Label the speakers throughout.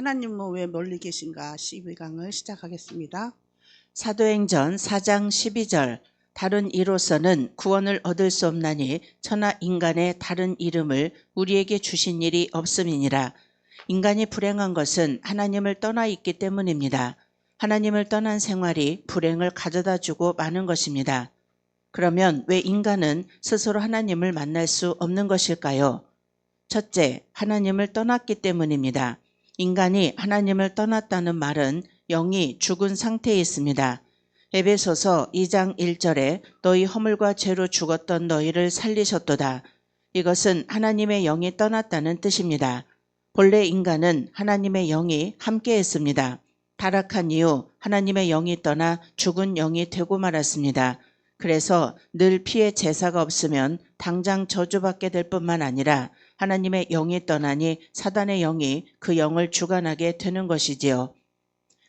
Speaker 1: 하나님은 왜 멀리 계신가 12강을 시작하겠습니다.
Speaker 2: 사도행전 4장 12절 다른 이로서는 구원을 얻을 수 없나니 천하 인간의 다른 이름을 우리에게 주신 일이 없음이니라. 인간이 불행한 것은 하나님을 떠나 있기 때문입니다. 하나님을 떠난 생활이 불행을 가져다 주고 마는 것입니다. 그러면 왜 인간은 스스로 하나님을 만날 수 없는 것일까요? 첫째, 하나님을 떠났기 때문입니다. 인간이 하나님을 떠났다는 말은 영이 죽은 상태에 있습니다. 에베소서 2장 1절에 너희 허물과 죄로 죽었던 너희를 살리셨도다. 이것은 하나님의 영이 떠났다는 뜻입니다. 본래 인간은 하나님의 영이 함께 했습니다. 타락한 이후 하나님의 영이 떠나 죽은 영이 되고 말았습니다. 그래서 늘 피의 제사가 없으면 당장 저주받게 될 뿐만 아니라 하나님의 영이 떠나니 사단의 영이 그 영을 주관하게 되는 것이지요.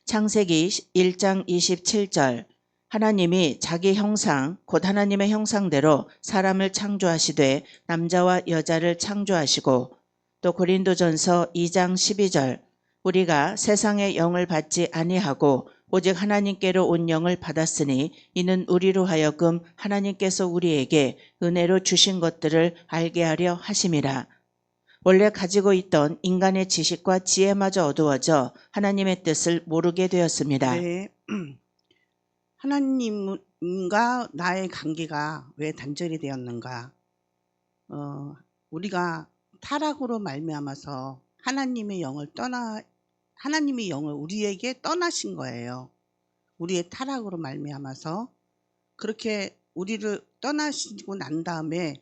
Speaker 2: 창세기 1장 27절 하나님이 자기 형상 곧 하나님의 형상대로 사람을 창조하시되 남자와 여자를 창조하시고, 또 고린도전서 2장 12절 우리가 세상의 영을 받지 아니하고 오직 하나님께로 온 영을 받았으니 이는 우리로 하여금 하나님께서 우리에게 은혜로 주신 것들을 알게 하려 하심이라. 원래 가지고 있던 인간의 지식과 지혜마저 어두워져 하나님의 뜻을 모르게 되었습니다.
Speaker 1: 네. 하나님과 나의 관계가 왜 단절이 되었는가? 우리가 타락으로 말미암아서 하나님의 영을 우리에게 떠나신 거예요. 우리의 타락으로 말미암아서 그렇게 우리를 떠나시고 난 다음에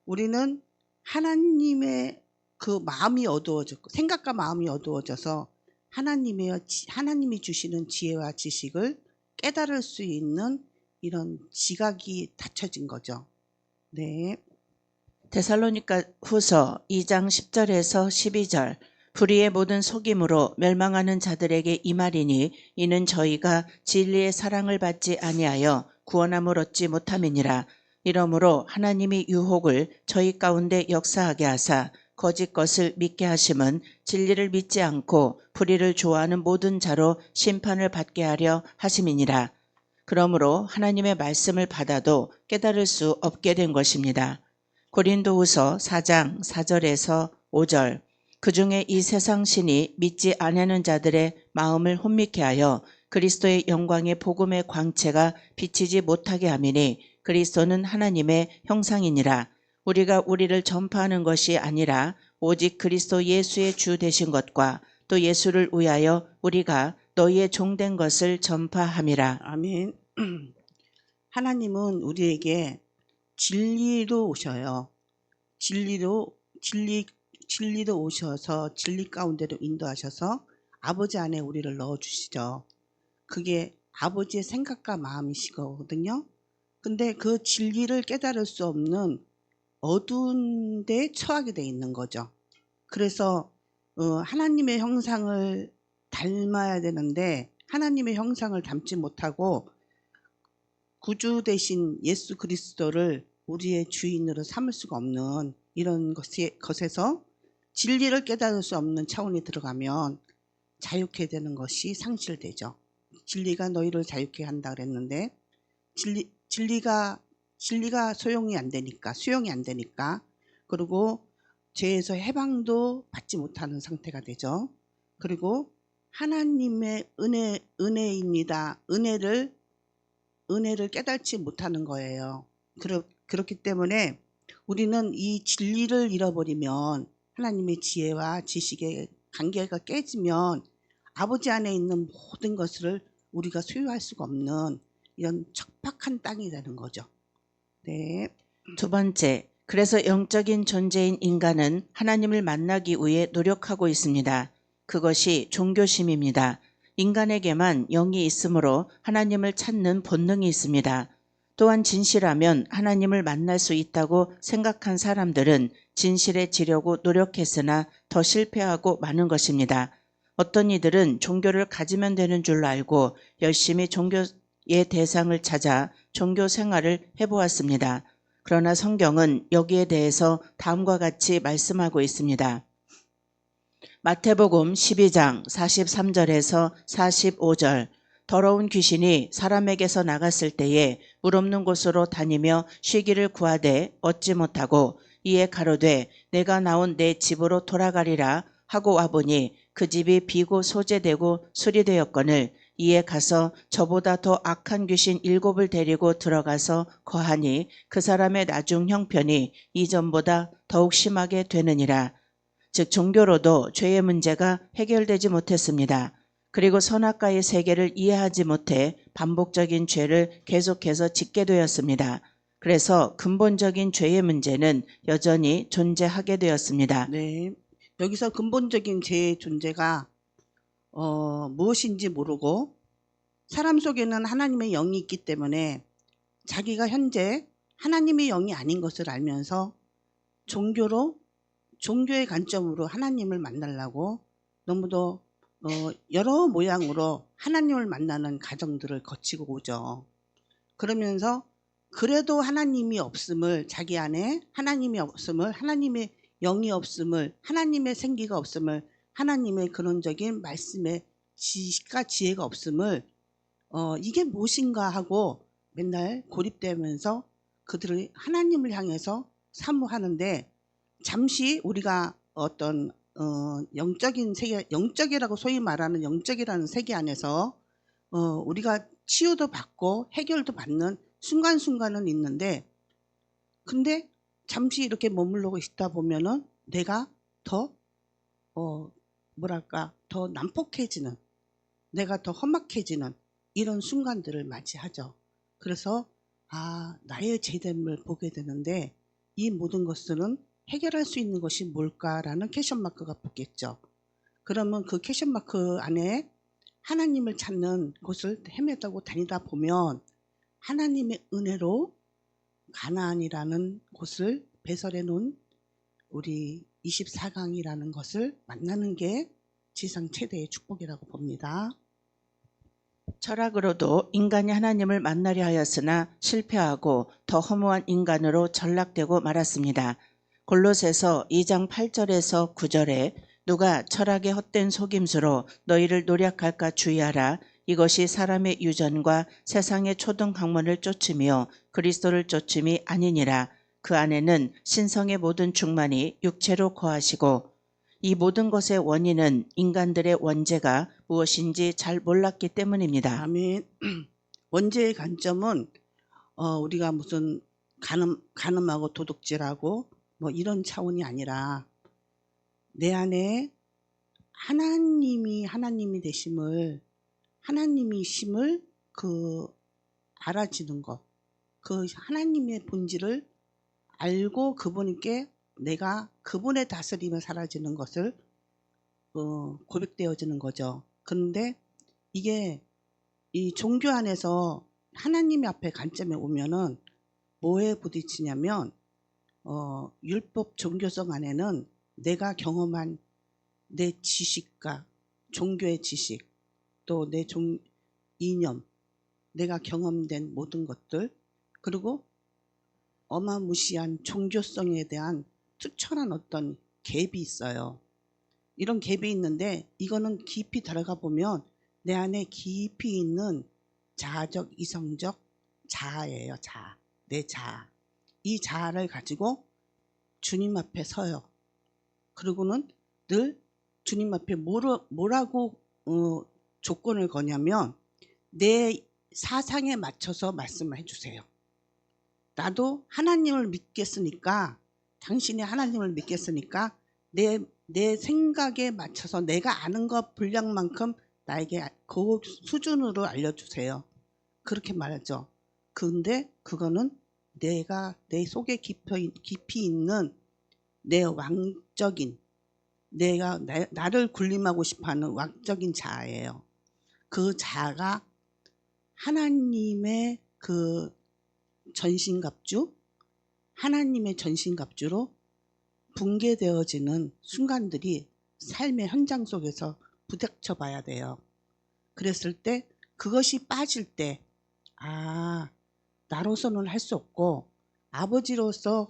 Speaker 1: 우리는 하나님의 그 마음이 어두워졌고 생각과 마음이 어두워져서 하나님이 주시는 지혜와 지식을 깨달을 수 있는 이런 지각이 닫혀진 거죠. 네.
Speaker 2: 데살로니가 후서 2장 10절에서 12절 불의의 모든 속임으로 멸망하는 자들에게 이 말이니 이는 저희가 진리의 사랑을 받지 아니하여 구원함을 얻지 못함이니라. 이러므로 하나님이 유혹을 저희 가운데 역사하게 하사 거짓 것을 믿게 하심은 진리를 믿지 않고 불의를 좋아하는 모든 자로 심판을 받게 하려 하심이니라. 그러므로 하나님의 말씀을 받아도 깨달을 수 없게 된 것입니다. 고린도후서 4장 4절에서 5절 그중에 이 세상 신이 믿지 아니하는 자들의 마음을 혼미케 하여 그리스도의 영광의 복음의 광채가 비치지 못하게 함이니 그리스도는 하나님의 형상이니라. 우리가 우리를 전파하는 것이 아니라 오직 그리스도 예수의 주 되신 것과 또 예수를 위하여 우리가 너희의 종된 것을 전파함이라.
Speaker 1: 아멘. 하나님은 우리에게 진리로 오셔요. 진리로 오셔서 진리 가운데로 인도하셔서 아버지 안에 우리를 넣어주시죠. 그게 아버지의 생각과 마음이시거든요. 근데 그 진리를 깨달을 수 없는 어두운 데에 처하게 돼 있는 거죠. 그래서 하나님의 형상을 닮아야 되는데 하나님의 형상을 닮지 못하고 구주 되신 예수 그리스도를 우리의 주인으로 삼을 수가 없는 이런 것에서 진리를 깨달을 수 없는 차원이 들어가면 자유케 되는 것이 상실되죠. 진리가 너희를 자유케 한다 그랬는데 진리가 수용이 안 되니까 그리고 죄에서 해방도 받지 못하는 상태가 되죠. 그리고 하나님의 은혜입니다. 은혜를 깨닫지 못하는 거예요. 그렇기 때문에 우리는 이 진리를 잃어버리면 하나님의 지혜와 지식의 관계가 깨지면 아버지 안에 있는 모든 것을 우리가 소유할 수가 없는 이런 척박한 땅이 되는 거죠. 네.
Speaker 2: 두 번째, 그래서 영적인 존재인 인간은 하나님을 만나기 위해 노력하고 있습니다. 그것이 종교심입니다. 인간에게만 영이 있으므로 하나님을 찾는 본능이 있습니다. 또한 진실하면 하나님을 만날 수 있다고 생각한 사람들은 진실해지려고 노력했으나 더 실패하고 마는 것입니다. 어떤 이들은 종교를 가지면 되는 줄 알고 열심히 종교의 대상을 찾아 종교 생활을 해보았습니다. 그러나 성경은 여기에 대해서 다음과 같이 말씀하고 있습니다. 마태복음 12장 43절에서 45절. 더러운 귀신이 사람에게서 나갔을 때에 물 없는 곳으로 다니며 쉬기를 구하되 얻지 못하고 이에 가로되 내가 나온 내 집으로 돌아가리라 하고 와보니 그 집이 비고 소재되고 수리되었거늘 이에 가서 저보다 더 악한 귀신 7을 데리고 들어가서 거하니 그 사람의 나중 형편이 이전보다 더욱 심하게 되느니라. 즉 종교로도 죄의 문제가 해결되지 못했습니다. 그리고 선악과의 세계를 이해하지 못해 반복적인 죄를 계속해서 짓게 되었습니다. 그래서 근본적인 죄의 문제는 여전히 존재하게 되었습니다.
Speaker 1: 네. 여기서 근본적인 죄의 존재가 무엇인지 모르고 사람 속에는 하나님의 영이 있기 때문에 자기가 현재 하나님의 영이 아닌 것을 알면서 종교의 관점으로 하나님을 만나려고 너무도 여러 모양으로 하나님을 만나는 과정들을 거치고 오죠. 그러면서 그래도 하나님이 없음을, 자기 안에 하나님이 없음을, 하나님의 영이 없음을, 하나님의 생기가 없음을, 하나님의 근원적인 말씀의 지식과 지혜가 없음을 이게 무엇인가 하고 맨날 고립되면서 그들을 하나님을 향해서 사모하는데, 잠시 우리가 어떤 영적인 세계, 영적이라고 소위 말하는 영적이라는 세계 안에서 우리가 치유도 받고 해결도 받는 순간순간은 있는데, 근데 잠시 이렇게 머물러 있다 보면은 내가 더 더 난폭해지는, 내가 더 험악해지는 이런 순간들을 맞이하죠. 그래서 나의 죄됨을 보게 되는데, 이 모든 것들은 해결할 수 있는 것이 뭘까라는 퀘션 마크가 붙겠죠. 그러면 그 퀘션 마크 안에 하나님을 찾는 곳을 헤매다고 다니다 보면 하나님의 은혜로 가나안이라는 곳을 배설해 놓은 우리 24강이라는 것을 만나는 게 지상 최대의 축복이라고 봅니다.
Speaker 2: 철학으로도 인간이 하나님을 만나려 하였으나 실패하고 더 허무한 인간으로 전락되고 말았습니다. 골로새서 2장 8절에서 9절에 누가 철학의 헛된 속임수로 너희를 노력할까 주의하라. 이것이 사람의 유전과 세상의 초등 학문을 쫓으며 그리스도를 쫓음이 아니니라. 그 안에는 신성의 모든 충만이 육체로 거하시고, 이 모든 것의 원인은 인간들의 원죄가 무엇인지 잘 몰랐기 때문입니다.
Speaker 1: 아멘. 원죄의 관점은 우리가 무슨 간음하고 도둑질하고 뭐 이런 차원이 아니라 내 안에 하나님이 되심을, 하나님이심을 알아지는 것, 그 하나님의 본질을 알고 그분께 내가 그분의 다스림에 사라지는 것을 고백되어지는 거죠. 그런데 이게 이 종교 안에서 하나님 앞에 관점에 오면은 뭐에 부딪히냐면 율법 종교성 안에는 내가 경험한 내 지식과 종교의 지식, 또 내 이념, 내가 경험된 모든 것들, 그리고 어마무시한 종교성에 대한 투철한 어떤 갭이 있어요. 이런 갭이 있는데 이거는 깊이 들어가 보면 내 안에 깊이 있는 자아적, 이성적 자아예요. 자아, 내 자아. 이 자아를 가지고 주님 앞에 서요. 그리고는 늘 주님 앞에 뭐라고 조건을 거냐면 내 사상에 맞춰서 말씀을 해주세요. 나도 하나님을 믿겠으니까, 당신이 하나님을 믿겠으니까 내 생각에 맞춰서 내가 아는 것 분량만큼 나에게 그 수준으로 알려주세요. 그렇게 말하죠. 근데 그거는 내가 내 속에 깊이 있는 내 왕적인, 내가 나를 군림하고 싶어하는 왕적인 자아예요. 그 자아가 하나님의 그 전신갑주, 하나님의 전신갑주로 붕괴되어지는 순간들이 삶의 현장 속에서 부닥쳐 봐야 돼요. 그랬을 때 그것이 빠질 때 나로서는 할 수 없고 아버지로서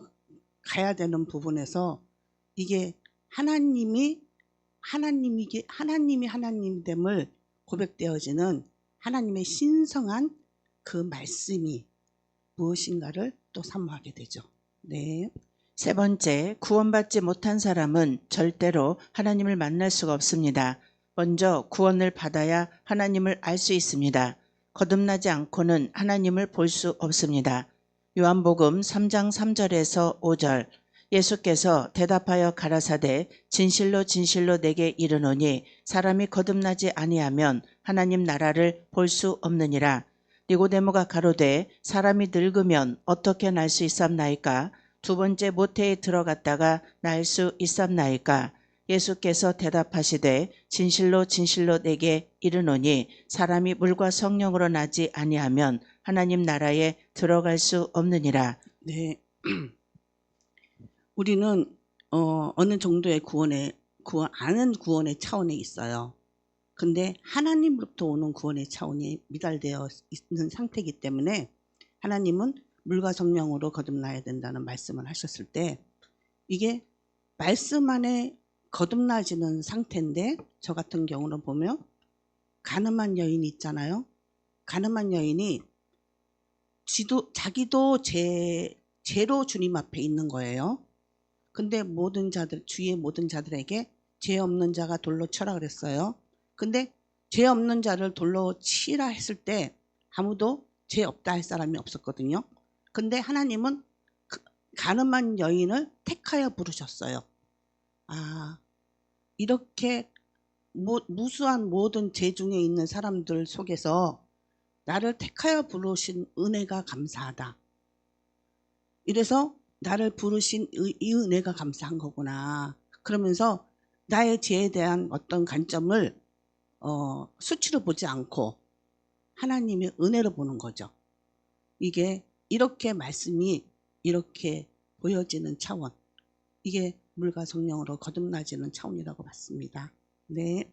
Speaker 1: 가야 되는 부분에서 이게 하나님이 하나님이 하나님됨을 고백되어지는 하나님의 신성한 그 말씀이 무엇인가를 또 사모하게 되죠. 네.
Speaker 2: 세 번째, 구원받지 못한 사람은 절대로 하나님을 만날 수가 없습니다. 먼저 구원을 받아야 하나님을 알 수 있습니다. 거듭나지 않고는 하나님을 볼 수 없습니다. 요한복음 3장 3절에서 5절, 예수께서 대답하여 가라사대 진실로 진실로 내게 이르노니 사람이 거듭나지 아니하면 하나님 나라를 볼 수 없느니라. 니고데모가 가로되 사람이 늙으면 어떻게 날 수 있삼나이까? 두 번째 모태에 들어갔다가 날 수 있삼나이까? 예수께서 대답하시되 진실로 진실로 내게 이르노니 사람이 물과 성령으로 나지 아니하면 하나님 나라에 들어갈 수 없느니라.
Speaker 1: 네. 우리는 어느 정도의 아는 구원의 차원에 있어요. 근데 하나님으로부터 오는 구원의 차원이 미달되어 있는 상태이기 때문에 하나님은 물과 성령으로 거듭나야 된다는 말씀을 하셨을 때 이게 말씀 안에 거듭나지는 상태인데, 저 같은 경우는 보면 가늠한 여인이 있잖아요. 가늠한 여인이 자기도 죄로 주님 앞에 있는 거예요. 근데 주위의 모든 자들에게 죄 없는 자가 돌로 쳐라 그랬어요. 근데 죄 없는 자를 돌로 치라 했을 때 아무도 죄 없다 할 사람이 없었거든요. 근데 하나님은 가늠한 여인을 택하여 부르셨어요. 이렇게 무수한 모든 죄 중에 있는 사람들 속에서 나를 택하여 부르신 은혜가 감사하다. 이래서 나를 부르신 이 은혜가 감사한 거구나. 그러면서 나의 죄에 대한 어떤 관점을 수치로 보지 않고 하나님의 은혜로 보는 거죠. 이게 이렇게 말씀이 이렇게 보여지는 차원, 이게 물과 성령으로 거듭나지는 차원이라고 봤습니다. 네.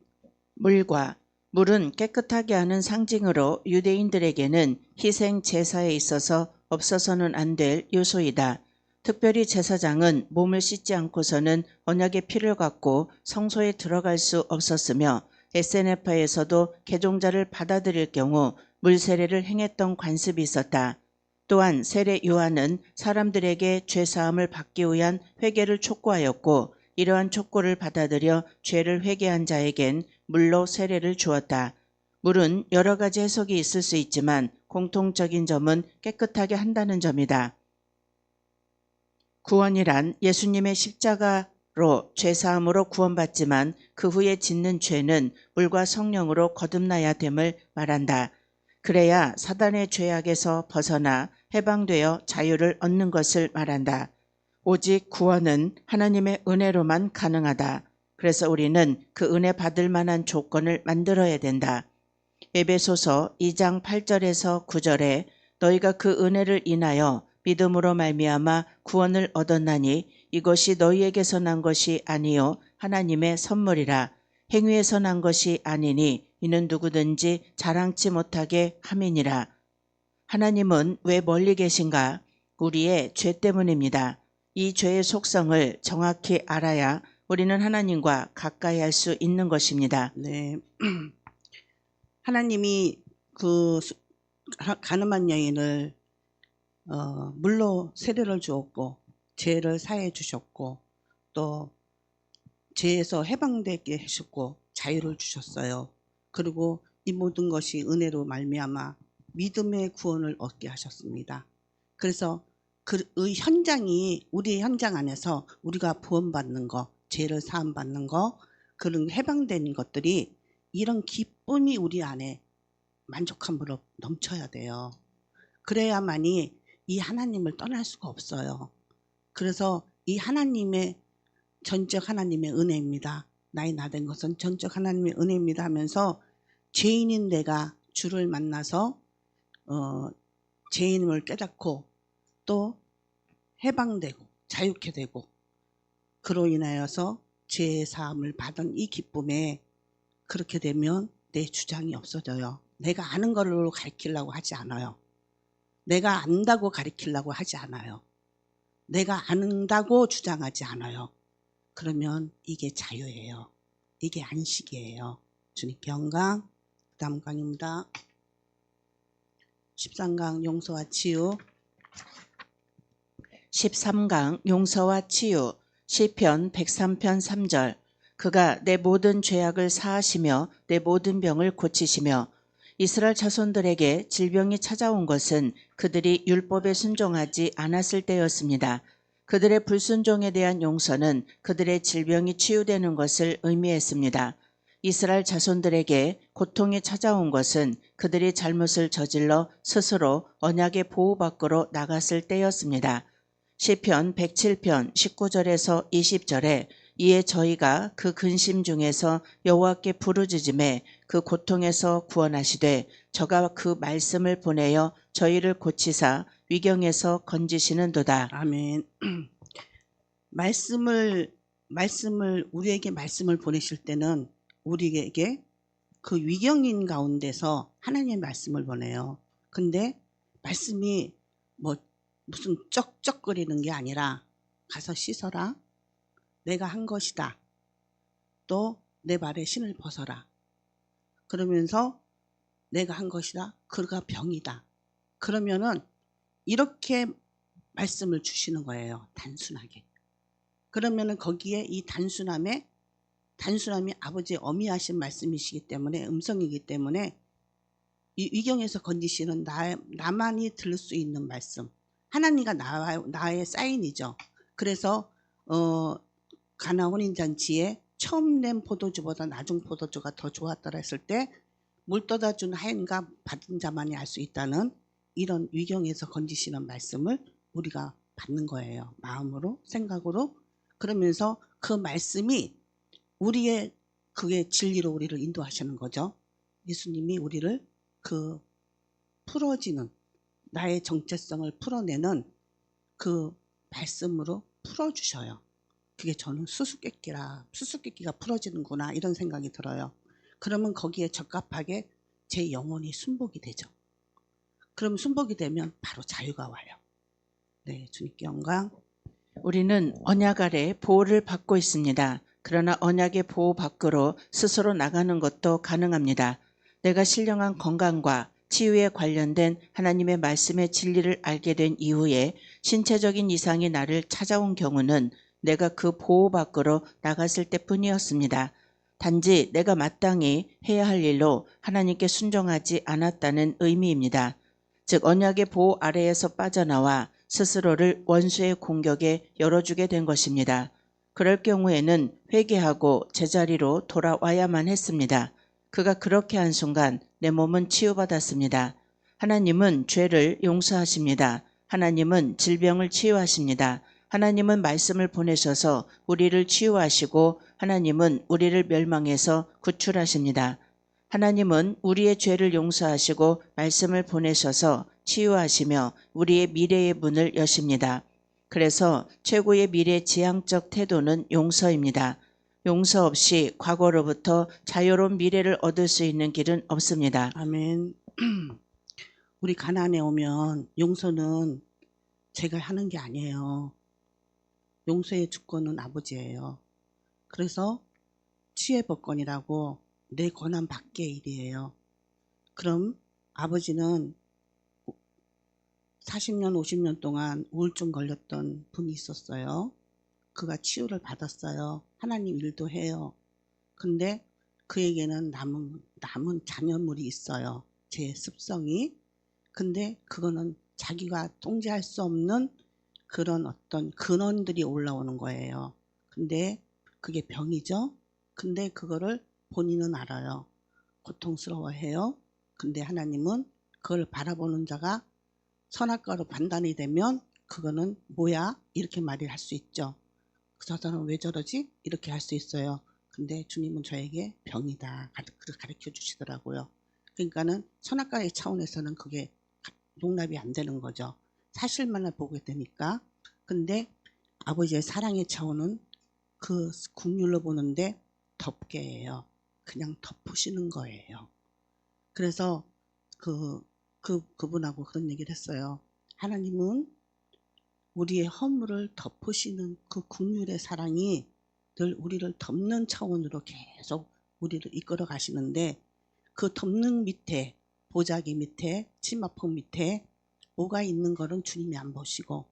Speaker 2: 물은 깨끗하게 하는 상징으로 유대인들에게는 희생 제사에 있어서 없어서는 안 될 요소이다. 특별히 제사장은 몸을 씻지 않고서는 언약의 피를 갖고 성소에 들어갈 수 없었으며 SNF에서도 개종자를 받아들일 경우 물세례를 행했던 관습이 있었다. 또한 세례 요한은 사람들에게 죄사함을 받기 위한 회개를 촉구하였고 이러한 촉구를 받아들여 죄를 회개한 자에겐 물로 세례를 주었다. 물은 여러 가지 해석이 있을 수 있지만 공통적인 점은 깨끗하게 한다는 점이다. 구원이란 예수님의 십자가로 죄사함으로 구원받지만 그 후에 짓는 죄는 물과 성령으로 거듭나야 됨을 말한다. 그래야 사단의 죄악에서 벗어나 해방되어 자유를 얻는 것을 말한다. 오직 구원은 하나님의 은혜로만 가능하다. 그래서 우리는 그 은혜 받을 만한 조건을 만들어야 된다. 에베소서 2장 8절에서 9절에 너희가 그 은혜를 인하여 믿음으로 말미암아 구원을 얻었나니 이것이 너희에게서 난 것이 아니요 하나님의 선물이라. 행위에서 난 것이 아니니 이는 누구든지 자랑치 못하게 함이니라. 하나님은 왜 멀리 계신가? 우리의 죄 때문입니다. 이 죄의 속성을 정확히 알아야 우리는 하나님과 가까이 할 수 있는 것입니다.
Speaker 1: 네. 하나님이 그 가늠한 여인을 물로 세례를 주었고 죄를 사해 주셨고 또 죄에서 해방되게 하셨고 자유를 주셨어요. 그리고 이 모든 것이 은혜로 말미암아 믿음의 구원을 얻게 하셨습니다. 그래서 그 현장이 우리의 현장 안에서 우리가 구원받는 거, 죄를 사함 받는 거, 그런 해방된 것들이 이런 기쁨이 우리 안에 만족함으로 넘쳐야 돼요. 그래야만이 이 하나님을 떠날 수가 없어요. 그래서 이 하나님의 전적 하나님의 은혜입니다. 나의 나된 것은 전적 하나님의 은혜입니다 하면서 죄인인 내가 주를 만나서 죄인임을 깨닫고 또 해방되고 자유케 되고 그로 인하여서 죄 사함을 받은 이 기쁨에 그렇게 되면 내 주장이 없어져요. 내가 아는 걸로 가르치려고 하지 않아요. 내가 안다고 가르치려고 하지 않아요. 내가 안다고 주장하지 않아요. 그러면 이게 자유예요. 이게 안식이에요. 주님께 영광. 다음 강입니다. 13강 용서와 치유.
Speaker 2: 13강 용서와 치유. 시편 103편 3절. 그가 내 모든 죄악을 사하시며 내 모든 병을 고치시며. 이스라엘 자손들에게 질병이 찾아온 것은 그들이 율법에 순종하지 않았을 때였습니다. 그들의 불순종에 대한 용서는 그들의 질병이 치유되는 것을 의미했습니다. 이스라엘 자손들에게 고통이 찾아온 것은 그들이 잘못을 저질러 스스로 언약의 보호 밖으로 나갔을 때였습니다. 시편 107편 19절에서 20절에 이에 저희가 그 근심 중에서 여호와께 부르짖음에 그 고통에서 구원하시되 저가 그 말씀을 보내어 저희를 고치사 위경에서 건지시는도다.
Speaker 1: 아멘. 우리에게 말씀을 보내실 때는 우리에게 그 위경인 가운데서 하나님의 말씀을 보내요. 근데 말씀이 뭐 무슨 쩍쩍거리는 게 아니라 가서 씻어라. 내가 한 것이다. 또 내 발에 신을 벗어라. 그러면서 내가 한 것이다. 그가 병이다. 그러면은 이렇게 말씀을 주시는 거예요. 단순하게. 그러면은 거기에 이 단순함이 아버지의 어미하신 말씀이시기 때문에 음성이기 때문에 이 위경에서 건지시는 나만이 들을 수 있는 말씀. 하나님과 나의 사인이죠. 그래서 가나 혼인잔치에 처음 낸 포도주보다 나중 포도주가 더 좋았더라 했을 때 물 떠다 준 하인과 받은 자만이 알 수 있다는 이런 위경에서 건지시는 말씀을 우리가 받는 거예요. 마음으로, 생각으로. 그러면서 그 말씀이 우리의 그게 진리로 우리를 인도하시는 거죠. 예수님이 우리를 그 풀어지는 나의 정체성을 풀어내는 그 말씀으로 풀어주셔요. 그게 저는 수수께끼가 풀어지는구나 이런 생각이 들어요. 그러면 거기에 적합하게 제 영혼이 순복이 되죠. 그럼 순복이 되면 바로 자유가 와요. 네, 주님께 영광.
Speaker 2: 우리는 언약 아래 보호를 받고 있습니다. 그러나 언약의 보호 밖으로 스스로 나가는 것도 가능합니다. 내가 신령한 건강과 치유에 관련된 하나님의 말씀의 진리를 알게 된 이후에 신체적인 이상이 나를 찾아온 경우는 내가 그 보호 밖으로 나갔을 때뿐이었습니다. 단지 내가 마땅히 해야 할 일로 하나님께 순종하지 않았다는 의미입니다. 즉 언약의 보호 아래에서 빠져나와 스스로를 원수의 공격에 열어주게 된 것입니다. 그럴 경우에는 회개하고 제자리로 돌아와야만 했습니다. 그가 그렇게 한 순간 내 몸은 치유받았습니다. 하나님은 죄를 용서하십니다. 하나님은 질병을 치유하십니다. 하나님은 말씀을 보내셔서 우리를 치유하시고 하나님은 우리를 멸망해서 구출하십니다. 하나님은 우리의 죄를 용서하시고 말씀을 보내셔서 치유하시며 우리의 미래의 문을 여십니다. 그래서 최고의 미래 지향적 태도는 용서입니다. 용서 없이 과거로부터 자유로운 미래를 얻을 수 있는 길은 없습니다.
Speaker 1: 아멘. 우리 가나안에 오면 용서는 제가 하는 게 아니에요. 용서의 주권은 아버지예요. 그래서 치유법권이라고 내 권한 밖의 일이에요. 그럼 아버지는 40년, 50년 동안 우울증 걸렸던 분이 있었어요. 그가 치유를 받았어요. 하나님 일도 해요. 근데 그에게는 남은 장애물이 있어요. 제 습성이. 근데 그거는 자기가 통제할 수 없는 그런 어떤 근원들이 올라오는 거예요. 근데 그게 병이죠. 근데 그거를 본인은 알아요. 고통스러워해요. 근데 하나님은 그걸 바라보는 자가 선악과로 판단이 되면 그거는 뭐야? 이렇게 말을 할 수 있죠. 저 사람은 왜 저러지? 이렇게 할 수 있어요. 근데 주님은 저에게 병이다. 가르쳐 주시더라고요. 그러니까는 선악과의 차원에서는 그게 용납이 안 되는 거죠. 사실만을 보게 되니까. 근데 아버지의 사랑의 차원은 그 국률로 보는데 덮개예요. 그냥 덮으시는 거예요. 그래서 그분하고 그런 얘기를 했어요. 하나님은 우리의 허물을 덮으시는 그 국률의 사랑이 늘 우리를 덮는 차원으로 계속 우리를 이끌어 가시는데 그 덮는 밑에 보자기 밑에 치마폭 밑에 뭐가 있는 거는 주님이 안 보시고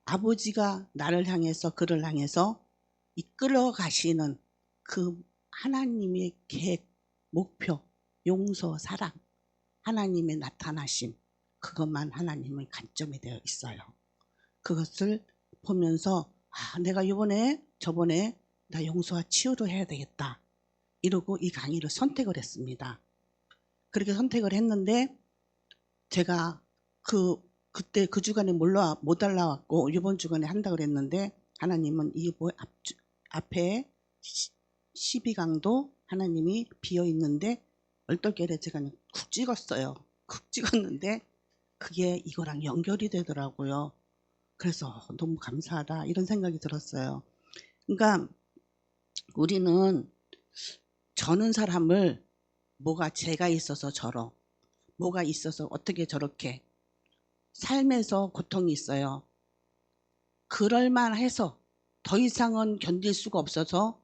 Speaker 1: 아버지가 나를 향해서 그를 향해서 이끌어 가시는 그 하나님의 계획, 목표, 용서, 사랑, 하나님의 나타나심 그것만 하나님의 관점이 되어 있어요. 그것을 보면서 내가 이번에 저번에 나 용서와 치유를 해야 되겠다 이러고 이 강의를 선택을 했습니다. 그렇게 선택을 했는데 제가 그때 그 주간에 못 올라왔고 이번 주간에 한다고 그랬는데 하나님은 이 앞에 12강도 하나님이 비어 있는데 얼떨결에 제가 그냥 쿡 찍었어요. 쿡 찍었는데 그게 이거랑 연결이 되더라고요. 그래서 너무 감사하다 이런 생각이 들었어요. 그러니까 우리는 저는 사람을 뭐가 죄가 있어서 저러 뭐가 있어서 어떻게 저렇게 삶에서 고통이 있어요. 그럴만해서 더 이상은 견딜 수가 없어서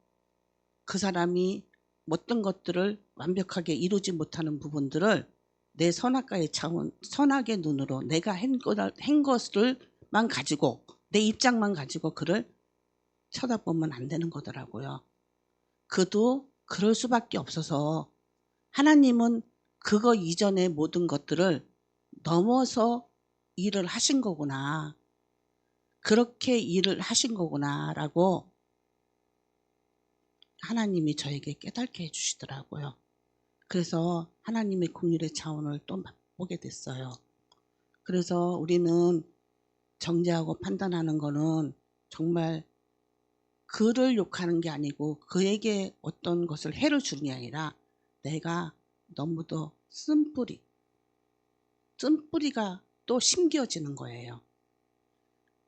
Speaker 1: 그 사람이 어떤 것들을 완벽하게 이루지 못하는 부분들을 내 선악과의 차원, 선악의 눈으로 내가 한 것을만 가지고 내 입장만 가지고 그를 쳐다보면 안 되는 거더라고요. 그도 그럴 수밖에 없어서 하나님은 그거 이전의 모든 것들을 넘어서 일을 하신 거구나. 그렇게 일을 하신 거구나 라고 하나님이 저에게 깨닫게 해주시더라고요. 그래서 하나님의 긍휼의 차원을 또 맛보게 됐어요. 그래서 우리는 정죄하고 판단하는 거는 정말 그를 욕하는 게 아니고 그에게 어떤 것을 해를 주는 게 아니라 내가 너무도 쓴뿌리가 또 심겨지는 거예요.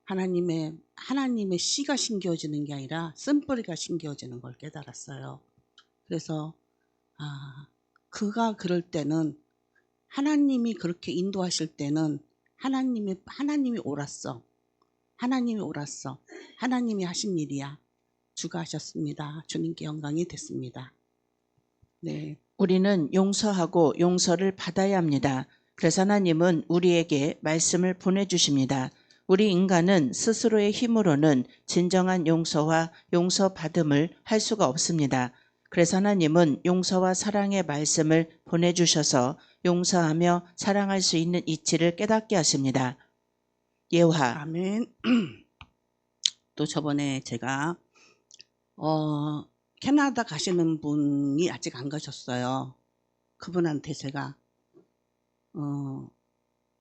Speaker 1: 하나님의 씨가 심겨지는 게 아니라 쓴뿌리가 심겨지는 걸 깨달았어요. 그래서 그가 그럴 때는 하나님이 그렇게 인도하실 때는 하나님이 옳았어. 하나님이 하신 일이야. 주가 하셨습니다. 주님께 영광이 됐습니다. 네.
Speaker 2: 우리는 용서하고 용서를 받아야 합니다. 그래서 하나님은 우리에게 말씀을 보내주십니다. 우리 인간은 스스로의 힘으로는 진정한 용서와 용서받음을 할 수가 없습니다. 그래서 하나님은 용서와 사랑의 말씀을 보내주셔서 용서하며 사랑할 수 있는 이치를 깨닫게 하십니다. 예화.
Speaker 1: 아멘. 또 저번에 제가 캐나다 가시는 분이 아직 안 가셨어요. 그분한테 제가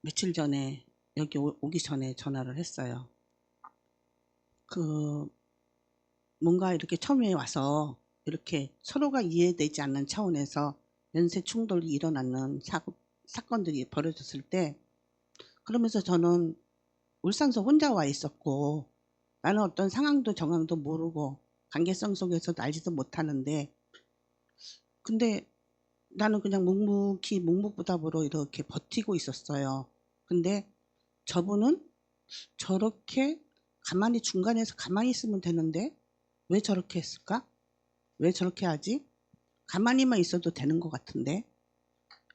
Speaker 1: 며칠 전에 여기 오기 전에 전화를 했어요. 뭔가 이렇게 처음에 와서 이렇게 서로가 이해되지 않는 차원에서 연쇄 충돌이 일어나는 사건들이 벌어졌을 때 그러면서 저는 울산서 혼자 와 있었고 나는 어떤 상황도 정황도 모르고 관계성 속에서도 알지도 못하는데 근데 나는 그냥 묵묵부답으로 이렇게 버티고 있었어요. 근데 저분은 저렇게 중간에서 가만히 있으면 되는데 왜 저렇게 했을까? 왜 저렇게 하지? 가만히만 있어도 되는 것 같은데.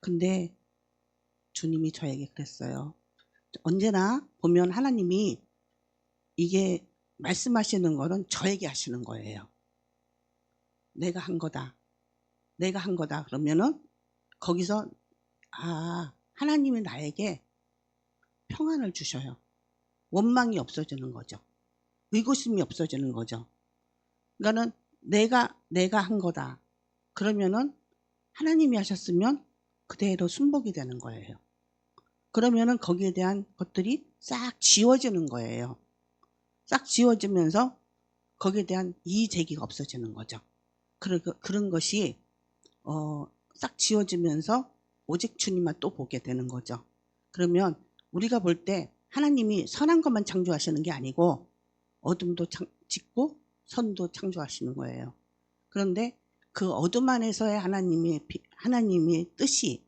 Speaker 1: 근데 주님이 저에게 그랬어요. 언제나 보면 하나님이 이게 말씀하시는 거는 저에게 하시는 거예요. 내가 한 거다. 그러면은 거기서 하나님이 나에게 평안을 주셔요. 원망이 없어지는 거죠. 의구심이 없어지는 거죠. 그러니까는 내가 한 거다. 그러면은 하나님이 하셨으면 그대로 순복이 되는 거예요. 그러면은 거기에 대한 것들이 싹 지워지는 거예요. 싹 지워지면서 거기에 대한 이의제기가 없어지는 거죠. 그런 것이 싹 지워지면서 오직 주님만 또 보게 되는 거죠. 그러면 우리가 볼 때 하나님이 선한 것만 창조하시는 게 아니고 어둠도 짓고 선도 창조하시는 거예요. 그런데 그 어둠 안에서의 하나님의 뜻이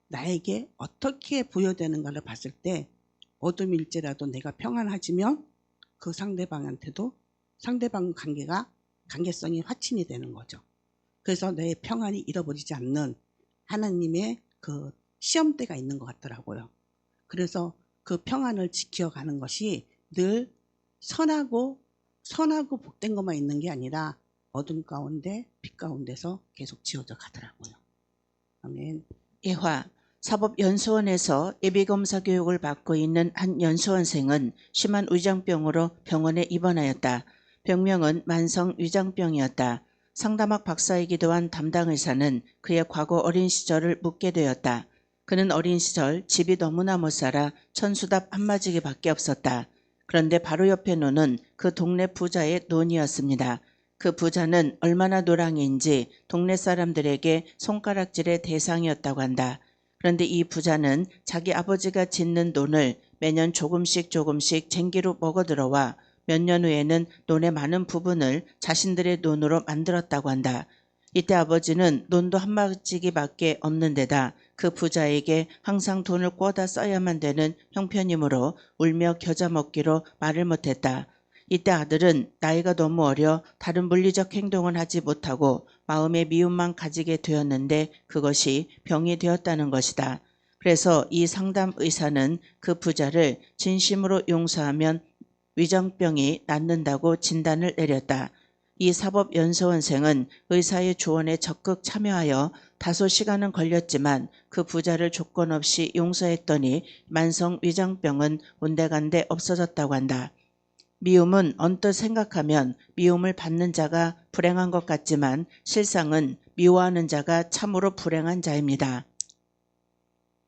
Speaker 1: 나에게 어떻게 부여되는가를 봤을 때 어둠일지라도 내가 평안하지면 그 상대방 관계가 관계성이 확신이 되는 거죠. 그래서 내 평안이 잃어버리지 않는 하나님의 그 시험대가 있는 것 같더라고요. 그래서 그 평안을 지켜가는 것이 늘 선하고 복된 것만 있는 게 아니라 어둠 가운데 빛 가운데서 계속 지어져 가더라고요. 아멘.
Speaker 2: 예화, 사법연수원에서 예비검사 교육을 받고 있는 한 연수원생은 심한 위장병으로 병원에 입원하였다. 병명은 만성 위장병이었다. 상담학 박사이기도 한 담당 의사는 그의 과거 어린 시절을 묻게 되었다. 그는 어린 시절 집이 너무나 못 살아 천수답 한마지기밖에 없었다. 그런데 바로 옆에 노는 그 동네 부자의 논이었습니다. 그 부자는 얼마나 노랑인지 동네 사람들에게 손가락질의 대상이었다고 한다. 그런데 이 부자는 자기 아버지가 짓는 논을 매년 조금씩 쟁기로 먹어들어와 몇 년 후에는 논의 많은 부분을 자신들의 논으로 만들었다고 한다. 이때 아버지는 논도 한마지기밖에 없는 데다 그 부자에게 항상 돈을 꿔다 써야만 되는 형편이므로 울며 겨자 먹기로 말을 못했다. 이때 아들은 나이가 너무 어려 다른 물리적 행동은 하지 못하고 마음의 미움만 가지게 되었는데 그것이 병이 되었다는 것이다. 그래서 이 상담 의사는 그 부자를 진심으로 용서하면 위장병이 낫는다고 진단을 내렸다. 이 사법연수원생은 의사의 조언에 적극 참여하여 다소 시간은 걸렸지만 그 부자를 조건 없이 용서했더니 만성 위장병은 온데간데 없어졌다고 한다. 미움은 언뜻 생각하면 미움을 받는 자가 불행한 것 같지만 실상은 미워하는 자가 참으로 불행한 자입니다.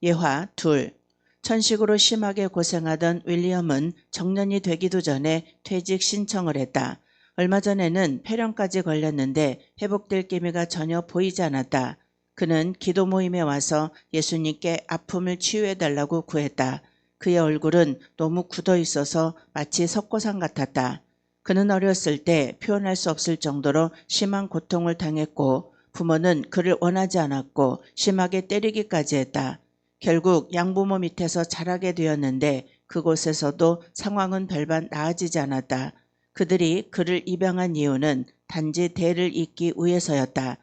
Speaker 2: 예화 2. 천식으로 심하게 고생하던 윌리엄은 정년이 되기도 전에 퇴직 신청을 했다. 얼마 전에는 폐렴까지 걸렸는데 회복될 기미가 전혀 보이지 않았다. 그는 기도 모임에 와서 예수님께 아픔을 치유해달라고 구했다. 그의 얼굴은 너무 굳어 있어서 마치 석고상 같았다. 그는 어렸을 때 표현할 수 없을 정도로 심한 고통을 당했고 부모는 그를 원하지 않았고 심하게 때리기까지 했다. 결국 양부모 밑에서 자라게 되었는데 그곳에서도 상황은 별반 나아지지 않았다. 그들이 그를 입양한 이유는 단지 대를 잇기 위해서였다.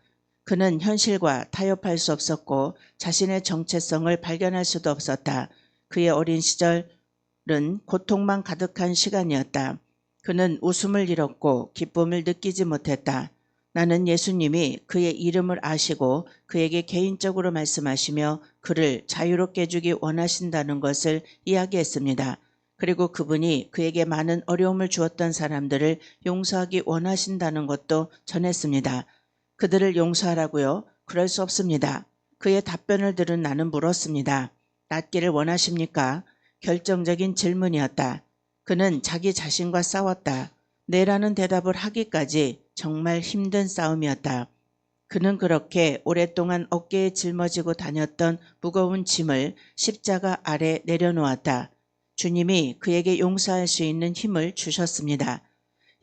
Speaker 2: 그는 현실과 타협할 수 없었고 자신의 정체성을 발견할 수도 없었다. 그의 어린 시절은 고통만 가득한 시간이었다. 그는 웃음을 잃었고 기쁨을 느끼지 못했다. 나는 예수님이 그의 이름을 아시고 그에게 개인적으로 말씀하시며 그를 자유롭게 해주기 원하신다는 것을 이야기했습니다. 그리고 그분이 그에게 많은 어려움을 주었던 사람들을 용서하기 원하신다는 것도 전했습니다. 그들을 용서하라고요? 그럴 수 없습니다. 그의 답변을 들은 나는 물었습니다. 낫기를 원하십니까? 결정적인 질문이었다. 그는 자기 자신과 싸웠다. 네라는 대답을 하기까지 정말 힘든 싸움이었다. 그는 그렇게 오랫동안 어깨에 짊어지고 다녔던 무거운 짐을 십자가 아래 내려놓았다. 주님이 그에게 용서할 수 있는 힘을 주셨습니다.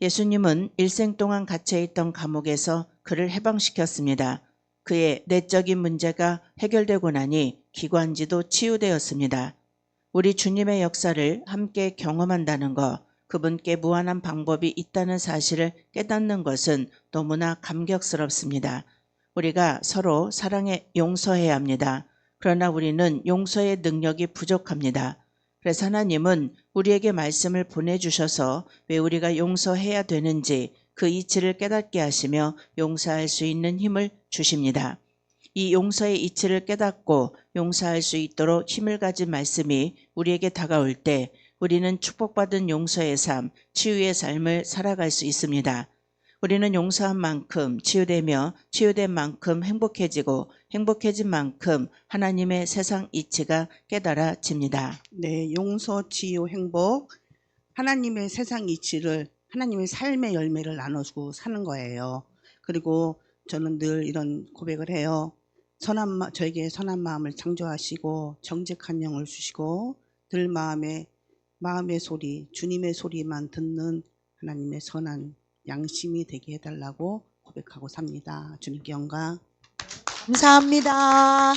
Speaker 2: 예수님은 일생 동안 갇혀있던 감옥에서 그를 해방시켰습니다. 그의 내적인 문제가 해결되고 나니 기관지도 치유되었습니다. 우리 주님의 역사를 함께 경험한다는 것, 그분께 무한한 방법이 있다는 사실을 깨닫는 것은 너무나 감격스럽습니다. 우리가 서로 사랑에 용서해야 합니다. 그러나 우리는 용서의 능력이 부족합니다. 그래서 하나님은 우리에게 말씀을 보내주셔서 왜 우리가 용서해야 되는지 그 이치를 깨닫게 하시며 용서할 수 있는 힘을 주십니다. 이 용서의 이치를 깨닫고 용서할 수 있도록 힘을 가진 말씀이 우리에게 다가올 때 우리는 축복받은 용서의 삶, 치유의 삶을 살아갈 수 있습니다. 우리는 용서한 만큼 치유되며 치유된 만큼 행복해지고 행복해진 만큼 하나님의 세상 이치가 깨달아집니다.
Speaker 1: 네, 용서, 치유, 행복, 하나님의 세상 이치를 하나님의 삶의 열매를 나눠주고 사는 거예요. 그리고 저는 늘 이런 고백을 해요. 저에게 선한 마음을 창조하시고 정직한 영을 주시고 늘 마음의 소리, 주님의 소리만 듣는 하나님의 선한 양심이 되게 해달라고 고백하고 삽니다. 주님께 영광.
Speaker 3: 감사합니다.